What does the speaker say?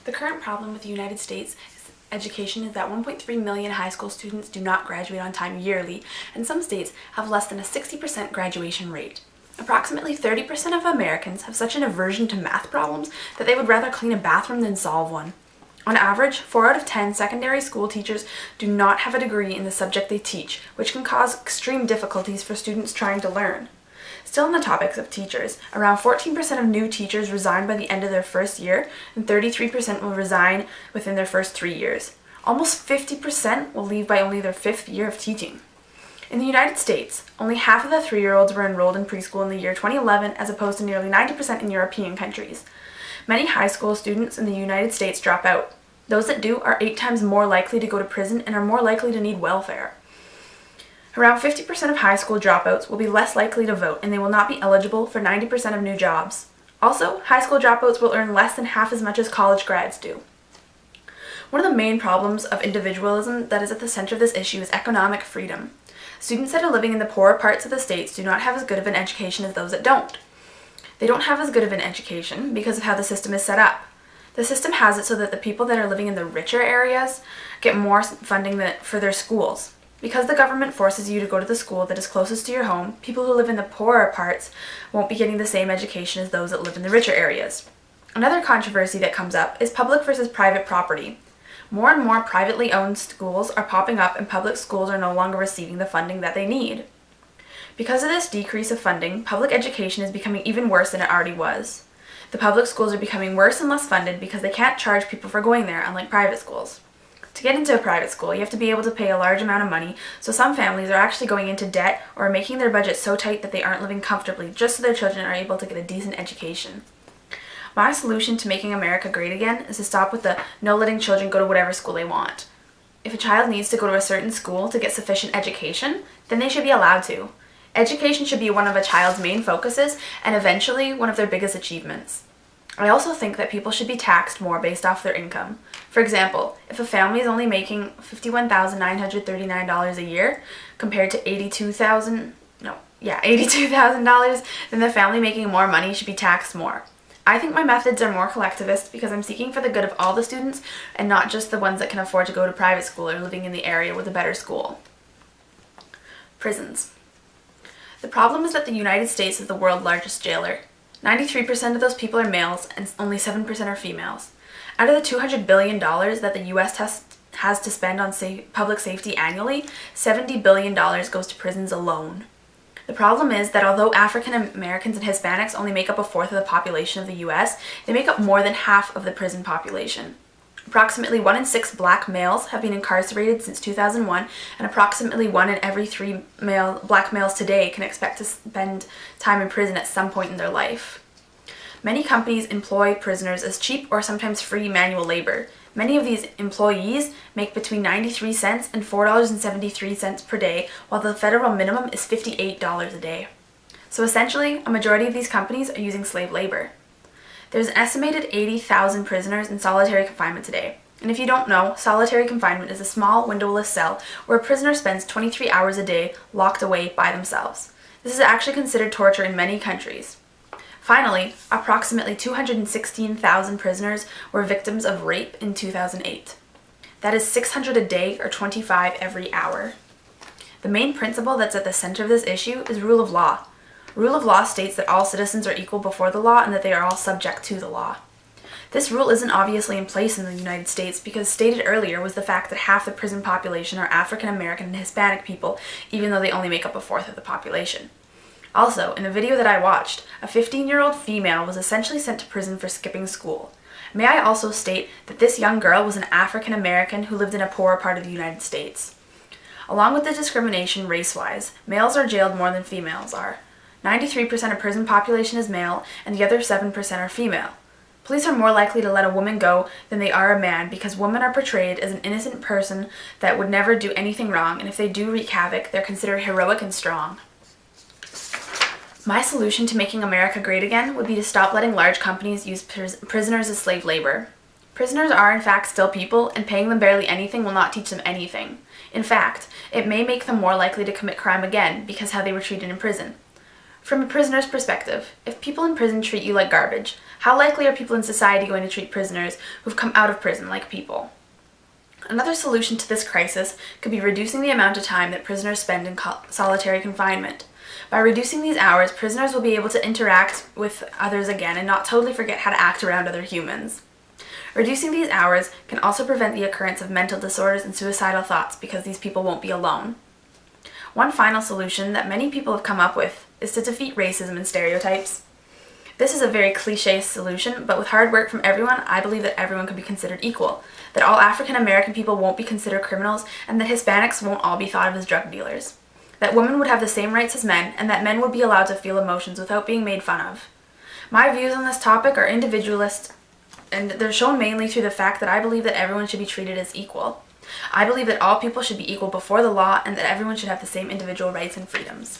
The current problem with the United States education is that 1.3 million high school students do not graduate on time yearly, and some states have less than a 60% graduation rate. Approximately 30% of Americans have such an aversion to math problems that they would rather clean a bathroom than solve one. On average, 4 out of 10 secondary school teachers do not have a degree in the subject they teach, which can cause extreme difficulties for students trying to learn. Still on the topics of teachers, around 14% of new teachers resign by the end of their first year, and 33% will resign within their first 3 years. Almost 50% will leave by only their 5th year of teaching. In the United States, only half of the 3-year-olds were enrolled in preschool in the year 2011, as opposed to nearly 90% in European countries. Many high school students in the United States drop out. Those that do are 8 times more likely to go to prison and are more likely to need welfare. Around 50% of high school dropouts will be less likely to vote, and they will not be eligible for 90% of new jobs. Also, high school dropouts will earn less than half as much as college grads do. One of the main problems of individualism that is at the center of this issue is economic freedom. Students that are living in the poorer parts of the states do not have as good of an education as those that don't. They don't have as good of an education because of how the system is set up. The system has it so that the people that are living in the richer areas get more funding for their schools. Because the government forces you to go to the school that is closest to your home, people who live in the poorer parts won't be getting the same education as those that live in the richer areas. Another controversy that comes up is public versus private property. More and more privately owned schools are popping up, and public schools are no longer receiving the funding that they need. Because of this decrease of funding, public education is becoming even worse than it already was. The public schools are becoming worse and less funded because they can't charge people for going there, unlike private schools. To get into a private school, you have to be able to pay a large amount of money, so some families are actually going into debt or are making their budget so tight that they aren't living comfortably just so their children are able to get a decent education. My solution to making America great again is to stop with the no letting children go to whatever school they want. If a child needs to go to a certain school to get sufficient education, then they should be allowed to. Education should be one of a child's main focuses and eventually one of their biggest achievements. I also think that people should be taxed more based off their income. For example, if a family is only making $51,939 a year compared to $82,000, then the family making more money should be taxed more. I think my methods are more collectivist because I'm seeking for the good of all the students and not just the ones that can afford to go to private school or living in the area with a better school. Prisons. The problem is that the United States is the world's largest jailer. 93% of those people are males and only 7% are females. Out of the $200 billion that the U.S. has to spend on public safety annually, $70 billion goes to prisons alone. The problem is that although African Americans and Hispanics only make up 1/4 of the population of the U.S., they make up more than half of the prison population. Approximately 1 in 6 black males have been incarcerated since 2001, and approximately 1 in every 3 black males today can expect to spend time in prison at some point in their life. Many companies employ prisoners as cheap or sometimes free manual labor. Many of these employees make between 93 cents and $4.73 per day, while the federal minimum is $58 a day. So essentially, a majority of these companies are using slave labor. There's an estimated 80,000 prisoners in solitary confinement today. And if you don't know, solitary confinement is a small, windowless cell where a prisoner spends 23 hours a day locked away by themselves. This is actually considered torture in many countries. Finally, approximately 216,000 prisoners were victims of rape in 2008. That is 600 a day or 25 every hour. The main principle that's at the center of this issue is rule of law. Rule of law states that all citizens are equal before the law and that they are all subject to the law. This rule isn't obviously in place in the United States because stated earlier was the fact that half the prison population are African American and Hispanic people, even though they only make up 1/4 of the population. Also, in a video that I watched, a 15-year-old female was essentially sent to prison for skipping school. May I also state that this young girl was an African American who lived in a poorer part of the United States. Along with the discrimination race-wise, males are jailed more than females are. 93% of prison population is male, and the other 7% are female. Police are more likely to let a woman go than they are a man because women are portrayed as an innocent person that would never do anything wrong, and if they do wreak havoc, they're considered heroic and strong. My solution to making America great again would be to stop letting large companies use prisoners as slave labor. Prisoners are in fact still people, and paying them barely anything will not teach them anything. In fact, it may make them more likely to commit crime again because how they were treated in prison. From a prisoner's perspective, if people in prison treat you like garbage, how likely are people in society going to treat prisoners who've come out of prison like people? Another solution to this crisis could be reducing the amount of time that prisoners spend in solitary confinement. By reducing these hours, prisoners will be able to interact with others again and not totally forget how to act around other humans. Reducing these hours can also prevent the occurrence of mental disorders and suicidal thoughts because these people won't be alone. One final solution that many people have come up with is to defeat racism and stereotypes. This is a very cliché solution, but with hard work from everyone, I believe that everyone could be considered equal, that all African American people won't be considered criminals, and that Hispanics won't all be thought of as drug dealers. That women would have the same rights as men, and that men would be allowed to feel emotions without being made fun of. My views on this topic are individualist, and they're shown mainly through the fact that I believe that everyone should be treated as equal. I believe that all people should be equal before the law and that everyone should have the same individual rights and freedoms.